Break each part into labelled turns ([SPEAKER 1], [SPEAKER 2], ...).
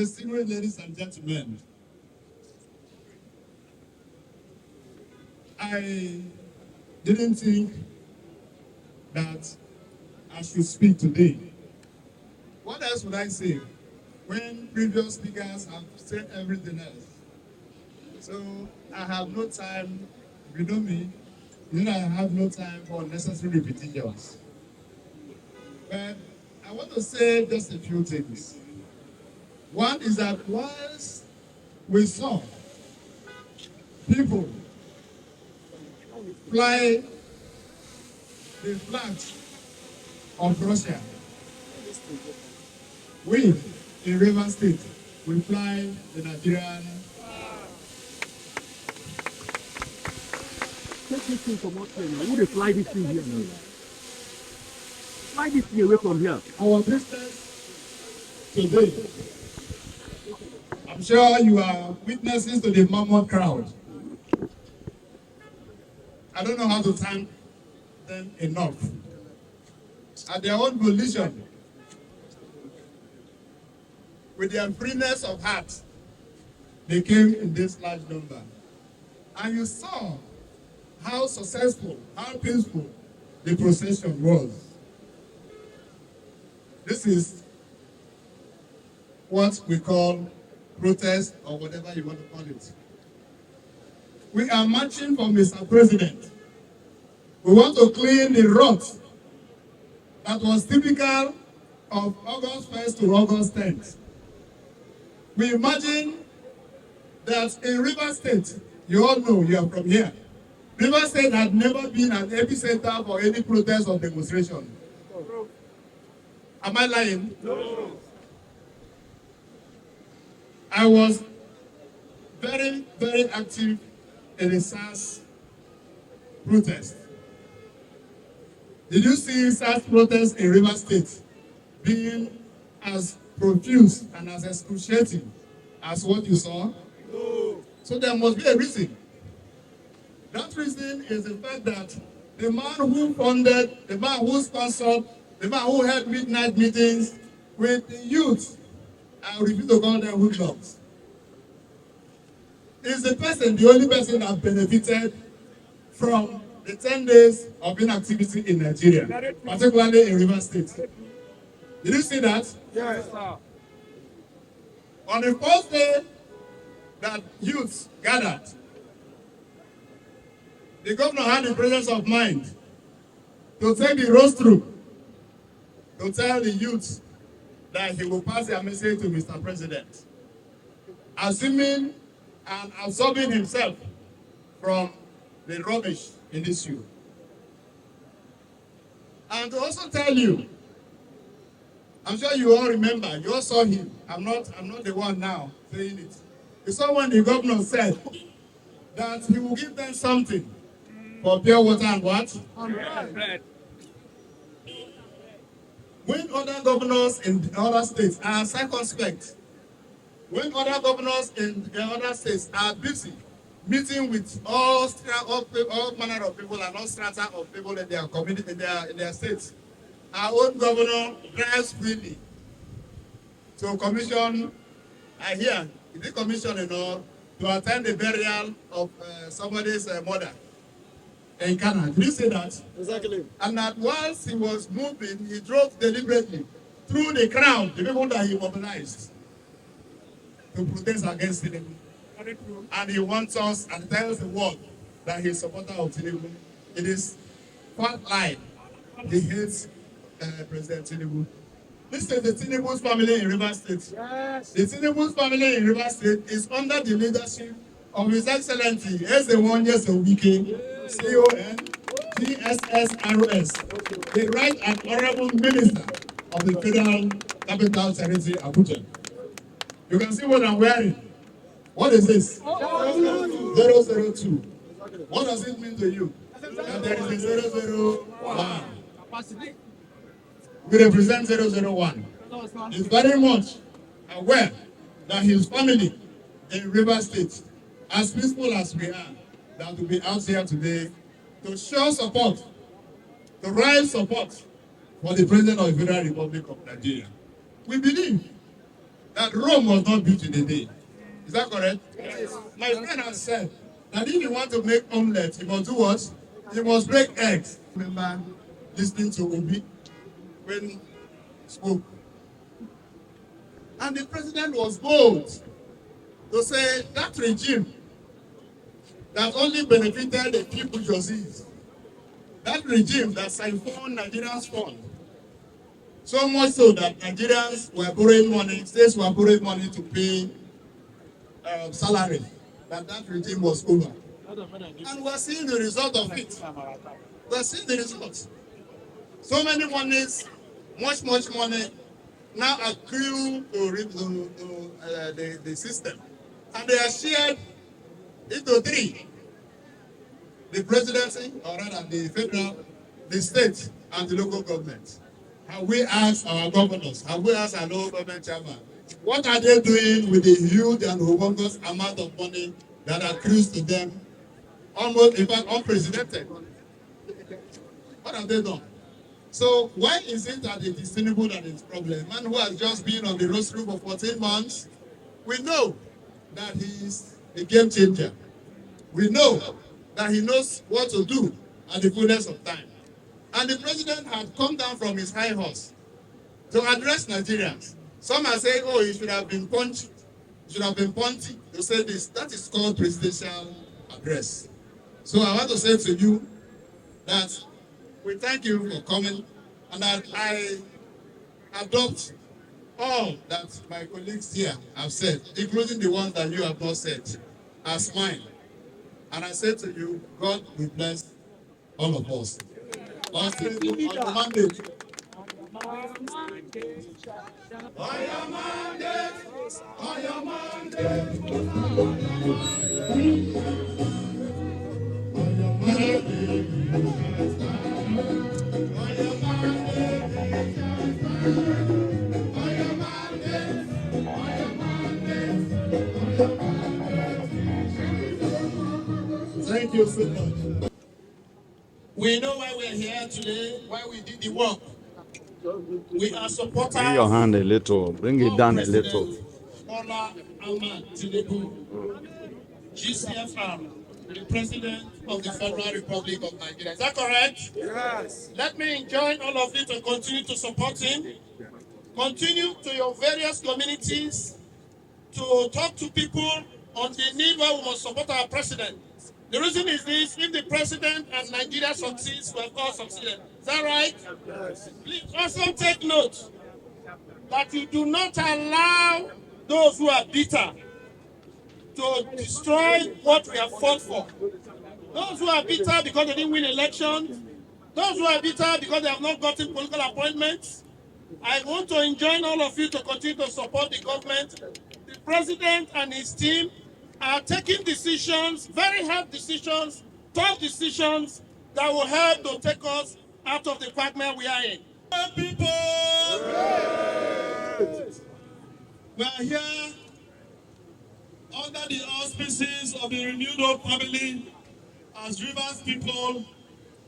[SPEAKER 1] distinguished ladies and gentlemen, I didn't think that I should speak today. What else would I say when previous speakers have said everything else? So I have no time, if you know me, you know I have no time for unnecessary repetitions. But I want to say just a few things. One is that once we saw people fly the flag of Russia, we in River State will fly the Nigerian.
[SPEAKER 2] Take this thing from up here now. Who they fly this thing here now? Fly this thing away from here.
[SPEAKER 1] Our business today, I'm sure you are witnesses to the mammoth crowd. I don't know how to thank them enough. At their own volition, with their freeness of heart, they came in this large number. And you saw how successful, how peaceful the procession was. This is what we call protest, or whatever you want to call it. We are marching for Mr. President. We want to clean the rot that was typical of August 1st to August 10th. We imagine that in River State, you all know, you are from here, River State had never been an epicenter for any protest or demonstration. Am I lying? No. I was very, very active in the SARS protest. Did you see SARS protest in River State being as profuse and as excruciating as what you saw? No. So there must be a reason. That reason is the fact that the man who funded, the man who sponsored, the man who held midnight meetings with the youth, I refuse to call them hoodlums, is the person, the only person that benefited from the 10 days of inactivity in Nigeria, particularly in River State. Did you see that?
[SPEAKER 2] Yes, sir.
[SPEAKER 1] On the first day that youths gathered, the governor had the presence of mind to take the rostrum to tell the youth that he will pass their message to Mr. President, assuming and absorbing himself from the rubbish in this issue. And to also tell you, I'm sure you all remember, you all saw him. I'm not the one now saying it. You saw when the governor said that he will give them something for pure water and what? Bread. When other governors in other states are circumspect, when other governors in the other states are busy meeting with all manner of people and all strata of people in their community, in their states, our own governor drives freely to commission, I hear, is it commission, to attend the burial of somebody's mother in Ghana. Did you say that?
[SPEAKER 2] Exactly.
[SPEAKER 1] And that whilst he was moving, he drove deliberately through the crowd, the people that he mobilized to protest against Tinubu. And he wants us and tells the world that he's a supporter of Tinubu. It is quite lie. He hates President Tinubu. This is the Tinubu's family in River State.
[SPEAKER 2] Yes.
[SPEAKER 1] The Tinubu's family in River State is under the leadership of His Excellency Edoelection, CON-GSSRS, the Right and Honorable Minister of the Federal Capital Territory, Abuja. You can see what I'm wearing. What is this? 002. What does it mean to you? That there is a 001. We represent 001. He's very much aware that his family in River State, as peaceful as we are, that will be out here today to show support, to raise support for the President of the Federal Republic of Nigeria. We believe that Rome was not built in a day. Is that correct? Yes. My friend has said that if you want to make omelette, you must do what? You must break eggs. Remember listening to Obi when he spoke. And the president was bold to say that regime that only benefited the few bourgeoisie, that regime that siphoned Nigerians' fund, so much so that Nigerians were borrowing money, states were borrowing money to pay salary, that regime was over. And we're seeing the result of it. We're seeing the results. So many monies, much money now accrue to the system. And they are shared into three: the presidency, or rather the federal, the state, and the local government. Have we asked our governors, have we asked our local government chairman, what are they doing with the huge and humongous amount of money that accrues to them, almost, in fact, unprecedented? What have they done? So why is it that it is Tinubu that is problem? Man who has just been on the rostrum for 14 months, we know that he is a game changer. We know that he knows what to do at the fullness of time. And the president had come down from his high horse to address Nigerians. Some are saying, oh, he should have been punchy. He should have been punty to say this. That is called presidential address. So I want to say to you that we thank you for coming, and that I adopt all that my colleagues here have said, including the ones that you have not said, as mine. And I say to you, God will bless all of us. On the mandate. On your mandate. On your mandate. Thank you so much. We know why we're here today, why we did the work. We are supporters.
[SPEAKER 3] Bring your hand a little. Bring it down a little.
[SPEAKER 1] Bola Ahmed Tinubu, GCFR, the President of the Federal Republic of Nigeria. Is that correct? Yes. Let me enjoin all of you to continue to support him. Continue to your various communities to talk to people on the need why we must support our president. The reason is this: if the president and Nigeria succeeds, we have all succeeded. Is that right? Yes. Please also take note that you do not allow those who are bitter to destroy what we have fought for. Those who are bitter because they didn't win elections, those who are bitter because they have not gotten political appointments, I want to enjoin all of you to continue to support the government. The president and his team are taking decisions, very hard decisions, tough decisions that will help to take us out of the quagmire we are in. People, we are here under the auspices of the renewed hope family as Rivers people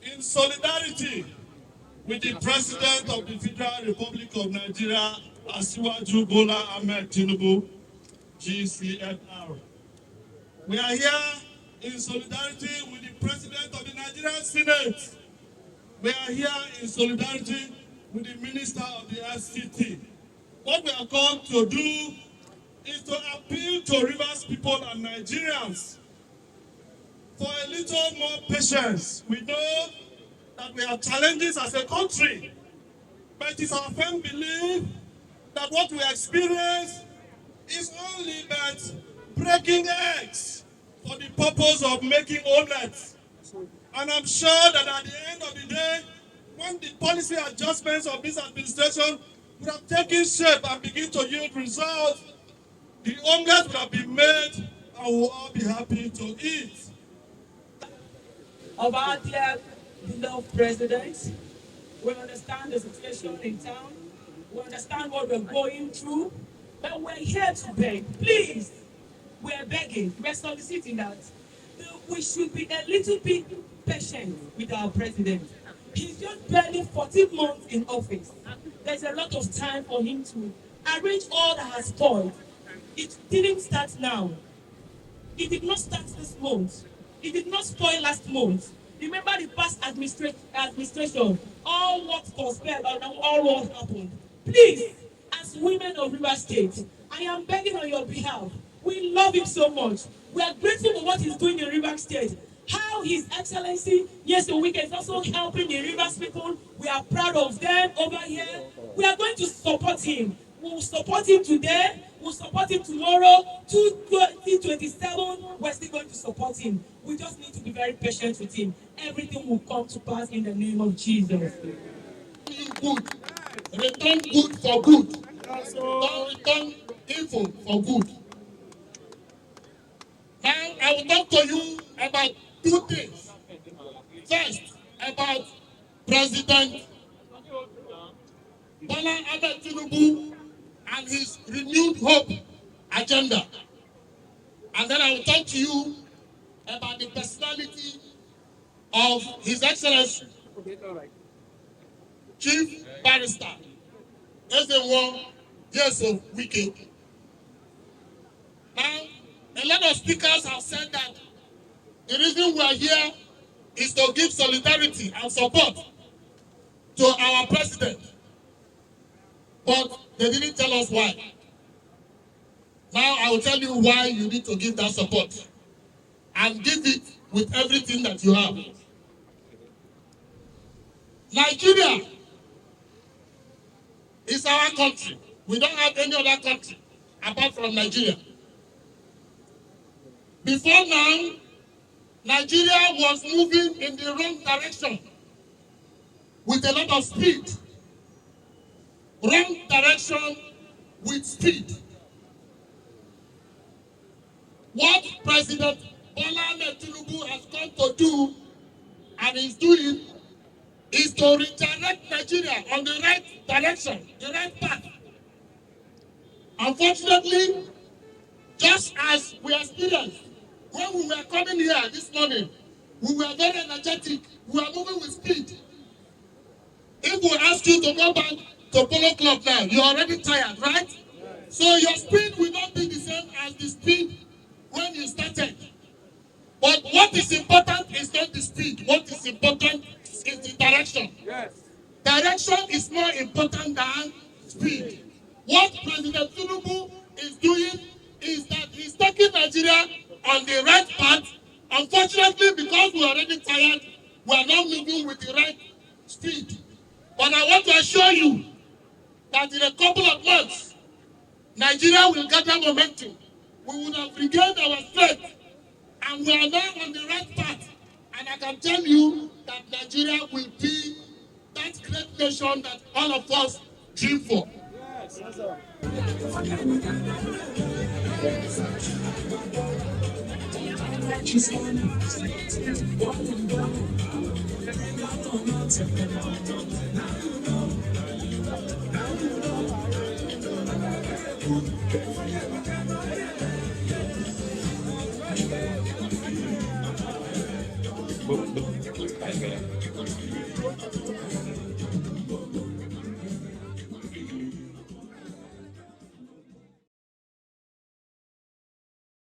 [SPEAKER 1] in solidarity with the President of the Federal Republic of Nigeria, Asiwaju Bola Ahmed Tinubu, GCFR. We are here in solidarity with the President of the Nigerian Senate. We are here in solidarity with the Minister of the FCT. What we are called to do is to appeal to Rivers people and Nigerians for a little more patience. We know that we have challenges as a country, but it is our firm belief that what we experience is only but breaking eggs for the purpose of making omelets. And I'm sure that at the end of the day, when the policy adjustments of this administration would have taken shape and begin to yield results, the omelets would have been made and we'll all be happy to eat.
[SPEAKER 4] Of our dear beloved president, we understand the situation in town, we understand what we're going through, but we're here to beg. Please, we're begging, we're soliciting that we should be a little bit patient with our president. He's just barely 14 months in office. There's a lot of time for him to arrange all that has spoiled. It didn't start now. It did not start this month. It did not spoil last month. Remember the past administration, all what conspired and all what happened. Please, as women of River State, I am begging on your behalf. We love him so much. We are grateful for what he's doing in River State. How His Excellency, yes, the weekend is also helping the Rivers people. We are proud of them over here. We are going to support him. We will support him today. We'll support him tomorrow. 2027, we're still going to support him. We just need to be very patient with him. Everything will come to pass in the name of Jesus.
[SPEAKER 1] Good. Return good for good. Don't return evil for good. Now, I will talk to you about two things. First, about President Bola Ahmed Tinubu and his renewed hope agenda. And then I will talk to you about the personality of His Excellency, Chief Barrister Wike. Now, a lot of speakers have said that the reason we are here is to give solidarity and support to our president. But they didn't tell us why. Now I will tell you why you need to give that support. And give it with everything that you have. Nigeria is our country. We don't have any other country apart from Nigeria. Before now, Nigeria was moving in the wrong direction with a lot of speed. Wrong direction with speed. What President Bola Ahmed Tinubu has come to do and is doing is to redirect Nigeria on the right direction, the right path. Unfortunately, just as we experienced when we were coming here this morning, we were very energetic, we were moving with speed. If we ask you to go back to Polo Club now, you're already tired, right? So your speed will not be the same as the speed when you started. But what is important is not the speed. What is important is the direction. Yes. Direction is more important than speed. What President Tinubu is doing is that he's taking Nigeria on the right path. Unfortunately, because we're already tired, we are not moving with the right speed. But I want to assure you that in a couple of months, Nigeria will gather momentum. We would have regained our strength, and we are now on the right path. And I can tell you that Nigeria will be that great nation that all of us dream for. Yes,